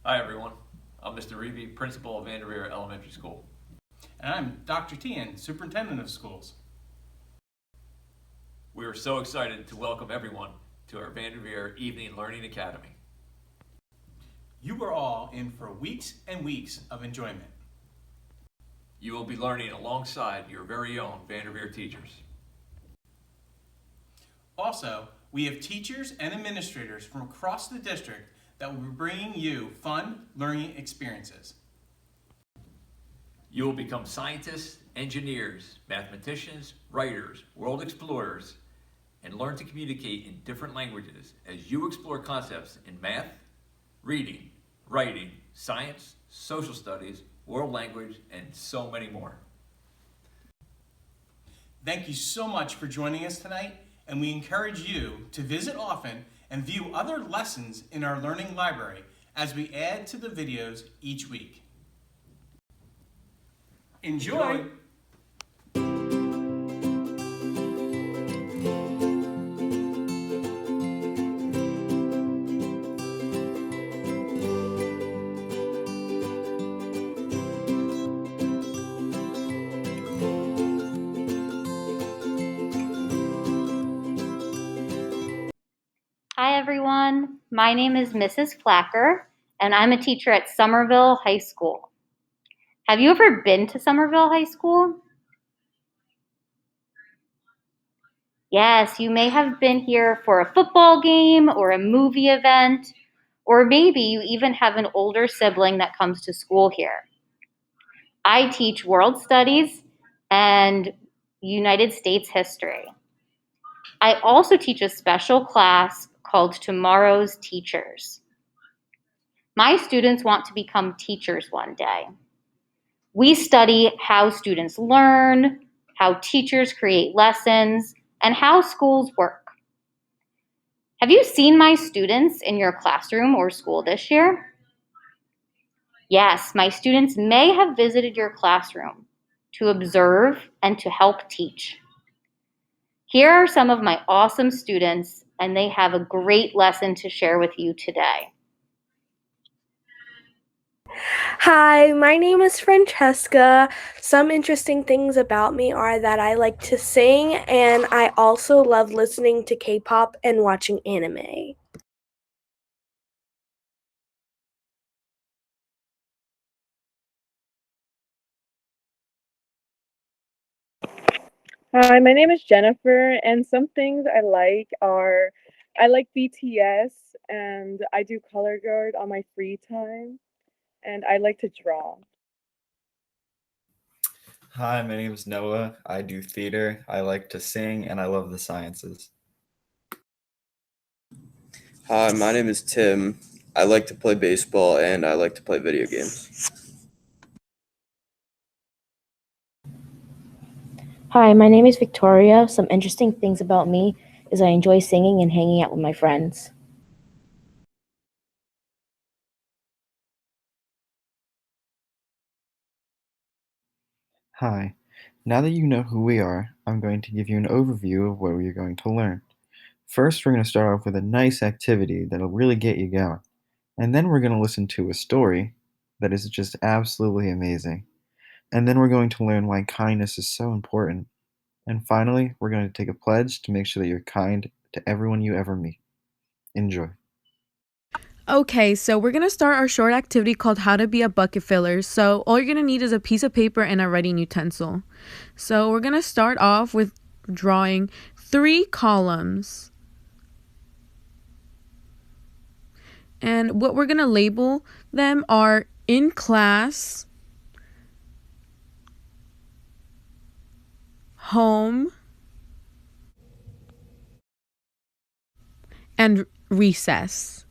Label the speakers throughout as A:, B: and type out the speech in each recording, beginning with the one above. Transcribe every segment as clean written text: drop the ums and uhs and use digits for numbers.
A: Hi everyone, I'm Mr. Reevy, Principal of Vanderveer Elementary School.
B: And I'm Dr. Tian, Superintendent of Schools.
A: We are so excited to welcome everyone to our Vanderveer Evening Learning Academy.
B: You are all in for weeks and weeks of enjoyment.
A: You will be learning alongside your very own Vanderveer teachers.
B: Also, we have teachers and administrators from across the district that will be bringing you fun learning experiences.
A: You will become scientists, engineers, mathematicians, writers, world explorers, and learn to communicate in different languages as you explore concepts in math, reading, writing, science, social studies, world language, and so many more.
B: Thank you so much for joining us tonight, and we encourage you to visit often and view other lessons in our learning library as we add to the videos each week. Enjoy.
C: Hi everyone, my name is Mrs. Flacker and I'm a teacher at Somerville High School. Have you ever been to Somerville High School? Yes, you may have been here for a football game or a movie event, or maybe you even have an older sibling that comes to school here. I teach world studies and United States history. I also teach a special class called Tomorrow's Teachers. My students want to become teachers one day. We study how students learn, how teachers create lessons, and how schools work. Have you seen my students in your classroom or school this year? Yes, my students may have visited your classroom to observe and to help teach. Here are some of my awesome students, and they have a great lesson to share with you today.
D: Hi, my name is Francesca. Some interesting things about me are that I like to sing and I also love listening to K-pop and watching anime.
E: Hi, my name is Jennifer, and some things I like are I like BTS and I do color guard on my free time, and I like to draw.
F: Hi, my name is Noah. I do theater. I like to sing and I love the sciences.
G: Hi, my name is Tim. I like to play baseball and I like to play video games.
H: Hi, my name is Victoria. Some interesting things about me is I enjoy singing and hanging out with my friends.
I: Hi, now that you know who we are, I'm going to give you an overview of what we are going to learn. First, we're going to start off with a nice activity that'll really get you going. And then we're going to listen to a story that is just absolutely amazing. And then we're going to learn why kindness is so important. And finally, we're going to take a pledge to make sure that you're kind to everyone you ever meet. Enjoy.
J: Okay, so we're going to start our short activity called How to Be a Bucket Filler. So all you're going to need is a piece of paper and a writing utensil. So we're going to start off with drawing 3 columns. And what we're going to label them are in class, home, and recess.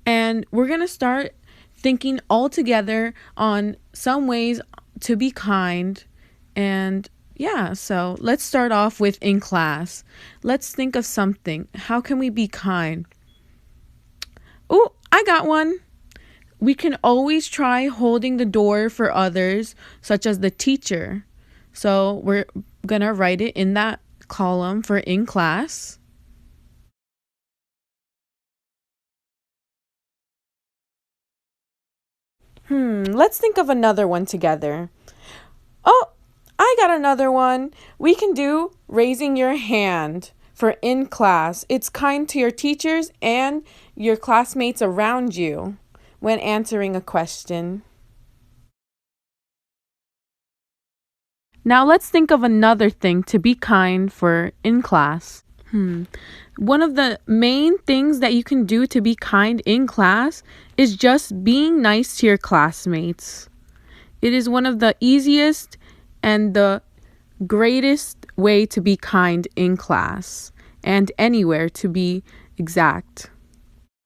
J: And we're going to start thinking all together on some ways to be kind. And yeah, so let's start off with in class. Let's think of something. How can we be kind? Oh, I got one. We can always try holding the door for others, such as the teacher. So we're going to write it in that column for in class. Let's think of another one together. Oh, I got another one. We can do raising your hand for in class. It's kind to your teachers and your classmates around you when answering a question. Now let's think of another thing to be kind for in class. One of the main things that you can do to be kind in class is just being nice to your classmates. It is one of the easiest and the greatest way to be kind in class and anywhere, to be exact.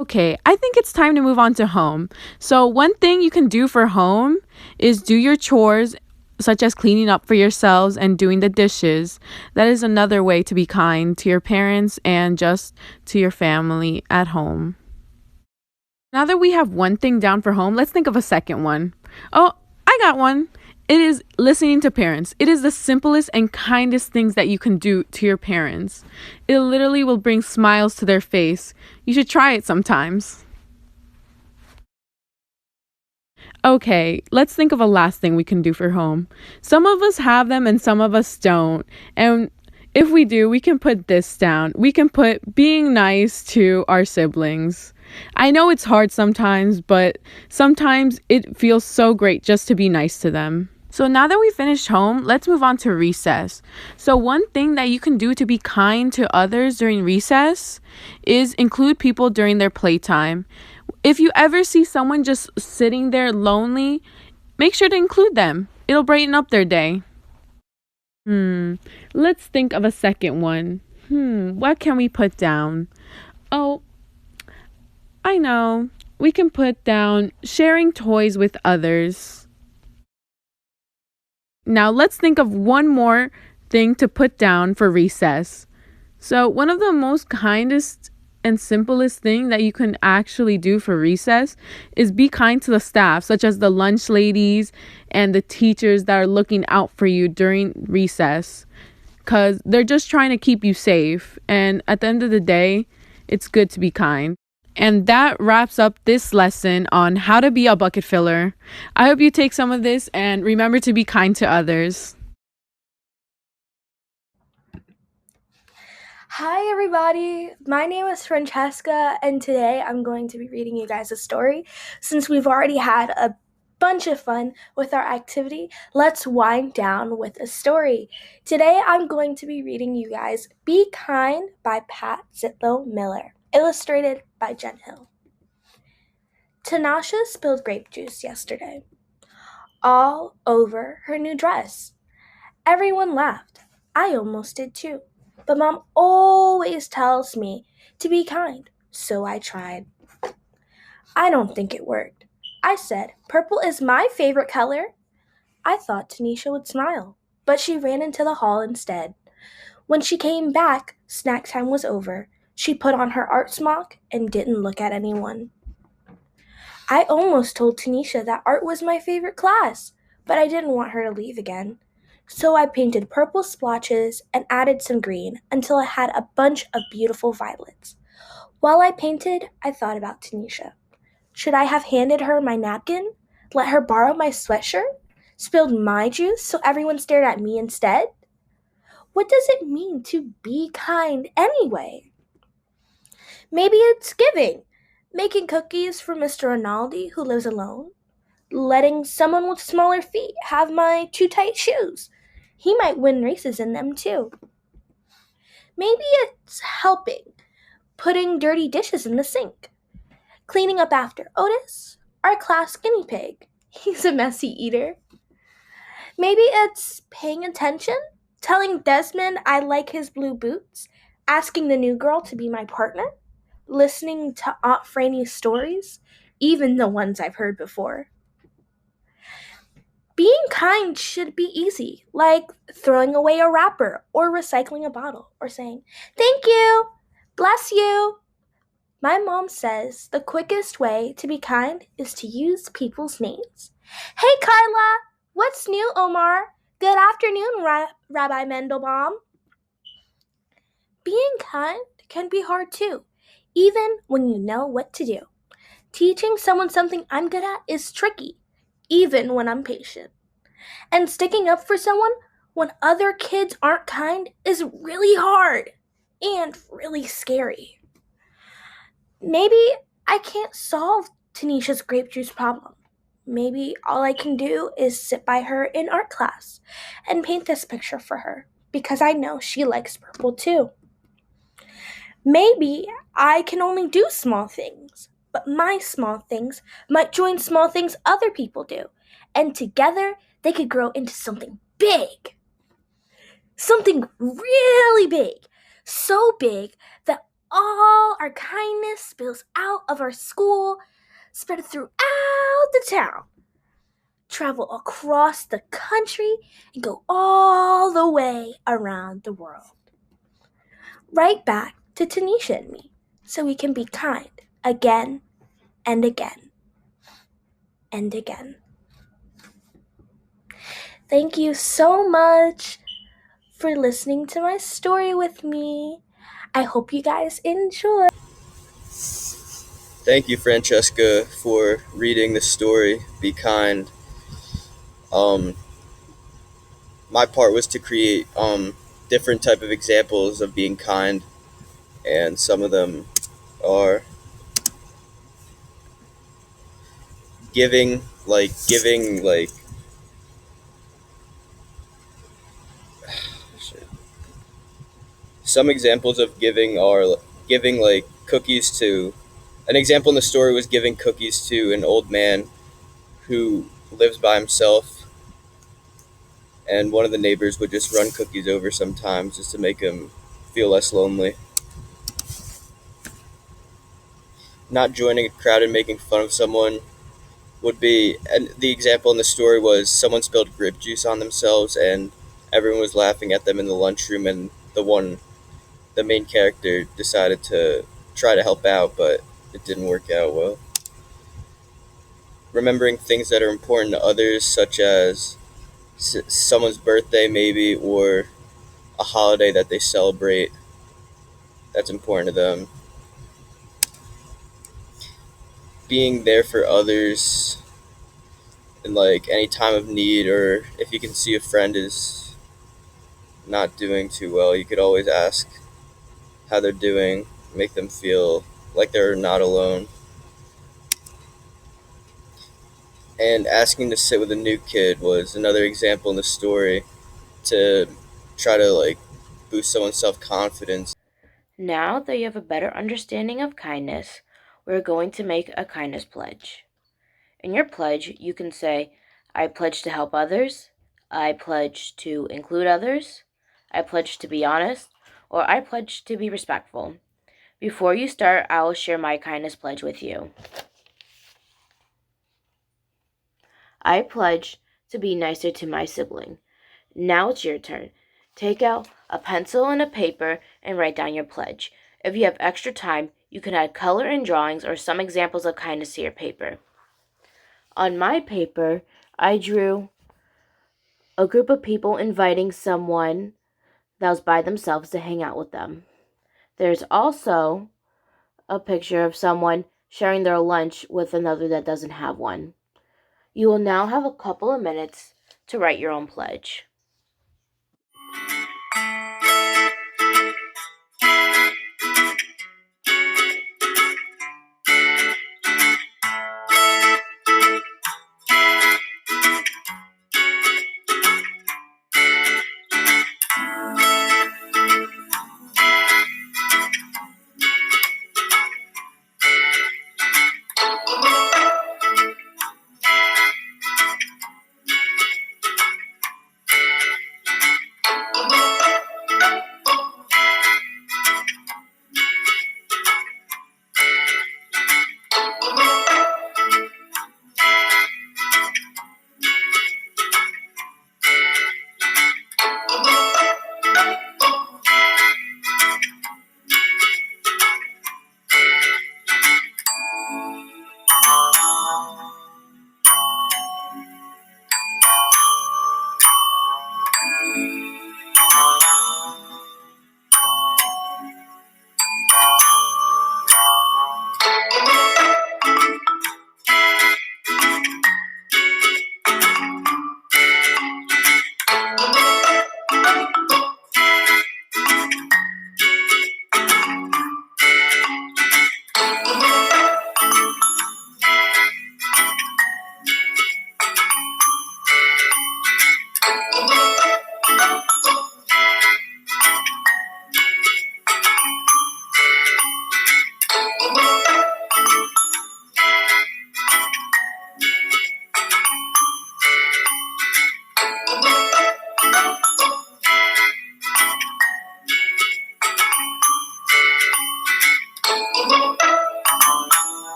J: Okay, I think it's time to move on to home. So one thing you can do for home is do your chores, such as cleaning up for yourselves and doing the dishes. That is another way to be kind to your parents and just to your family at home. Now that we have one thing down for home, let's think of a second one. Oh, I got one. It is listening to parents. It is the simplest and kindest things that you can do to your parents. It literally will bring smiles to their face. You should try it sometimes. Okay, let's think of a last thing we can do for home. Some of us have them and some of us don't. And if we do, we can put this down. We can put being nice to our siblings. I know it's hard sometimes, but sometimes it feels so great just to be nice to them. So now that we finished home, let's move on to recess. So one thing that you can do to be kind to others during recess is include people during their playtime. If you ever see someone just sitting there lonely, make sure to include them. It'll brighten up their day. Let's think of a second one. What can we put down? Oh, I know. We can put down sharing toys with others. Now let's think of one more thing to put down for recess. So one of the most kindest and simplest thing that you can actually do for recess is be kind to the staff, such as the lunch ladies and the teachers that are looking out for you during recess, because they're just trying to keep you safe. And at the end of the day, it's good to be kind. And that wraps up this lesson on how to be a bucket filler. I hope you take some of this and remember to be kind to others.
D: Hi everybody, my name is Francesca and today I'm going to be reading you guys a story. Since we've already had a bunch of fun with our activity, let's wind down with a story. Today I'm going to be reading you guys Be Kind by Pat Zitlow Miller, illustrated by Jen Hill. Tanasha spilled grape juice yesterday, all over her new dress. Everyone laughed. I almost did too. But Mom always tells me to be kind, so I tried. I don't think it worked. I said, purple is my favorite color. I thought Tanisha would smile, but she ran into the hall instead. When she came back, snack time was over. She put on her art smock and didn't look at anyone. I almost told Tanisha that art was my favorite class, but I didn't want her to leave again. So I painted purple splotches and added some green until I had a bunch of beautiful violets. While I painted, I thought about Tanisha. Should I have handed her my napkin? Let her borrow my sweatshirt? Spilled my juice so everyone stared at me instead? What does it mean to be kind anyway? Maybe it's giving. Making cookies for Mr. Rinaldi, who lives alone. Letting someone with smaller feet have my too tight shoes. He might win races in them too. Maybe it's helping, putting dirty dishes in the sink. Cleaning up after Otis, our class guinea pig. He's a messy eater. Maybe it's paying attention, telling Desmond I like his blue boots, asking the new girl to be my partner, listening to Aunt Franny's stories, even the ones I've heard before. Being kind should be easy, like throwing away a wrapper or recycling a bottle or saying, "Thank you, bless you." My mom says the quickest way to be kind is to use people's names. Hey Carla, what's new, Omar? Good afternoon, Rabbi Mendelbaum. Being kind can be hard too, even when you know what to do. Teaching someone something I'm good at is tricky. even when I'm patient. And sticking up for someone when other kids aren't kind is really hard and really scary. Maybe I can't solve Tanisha's grape juice problem. Maybe all I can do is sit by her in art class and paint this picture for her because I know she likes purple too. Maybe I can only do small things, but my small things might join small things other people do, and together they could grow into something big. Something really big. So big that all our kindness spills out of our school, spread throughout the town, travel across the country, and go all the way around the world. Right back to Tanisha and me, so we can be kind again and again and again. Thank you so much for listening to my story with me. I hope you guys enjoy.
G: Thank you, Francesca, for reading the story. Be kind. My part was to create different type of examples of being kind, and some of them are giving like shit. Some examples of giving are giving like cookies to. An example in the story was giving cookies to an old man who lives by himself, and one of the neighbors would just run cookies over sometimes just to make him feel less lonely. Not joining a crowd and making fun of someone would be, and the example in the story was someone spilled grape juice on themselves and everyone was laughing at them in the lunchroom, and the main character decided to try to help out, but it didn't work out well. Remembering things that are important to others, such as someone's birthday maybe, or a holiday that they celebrate that's important to them. Being there for others in like any time of need, or if you can see a friend is not doing too well, you could always ask how they're doing, make them feel like they're not alone. And asking to sit with a new kid was another example in the story to try to like boost someone's self-confidence.
H: Now that you have a better understanding of kindness, we're going to make a kindness pledge. In your pledge, you can say, I pledge to help others, I pledge to include others, I pledge to be honest, or I pledge to be respectful. Before you start, I will share my kindness pledge with you. I pledge to be nicer to my sibling. Now it's your turn. Take out a pencil and a paper and write down your pledge. If you have extra time, you can add color and drawings or some examples of kindness to your paper. On my paper, I drew a group of people inviting someone that was by themselves to hang out with them. There's also a picture of someone sharing their lunch with another that doesn't have one. You will now have a couple of minutes to write your own pledge.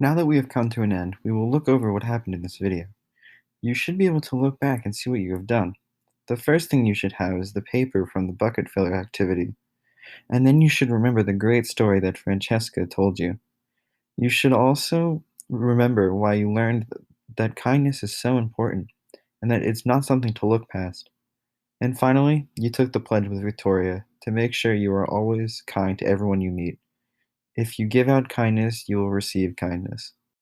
I: Now that we have come to an end, we will look over what happened in this video. You should be able to look back and see what you have done. The first thing you should have is the paper from the bucket filler activity. And then you should remember the great story that Francesca told you. You should also remember why you learned that kindness is so important and that it's not something to look past. And finally, you took the pledge with Victoria to make sure you are always kind to everyone you meet. If you give out kindness, you will receive kindness.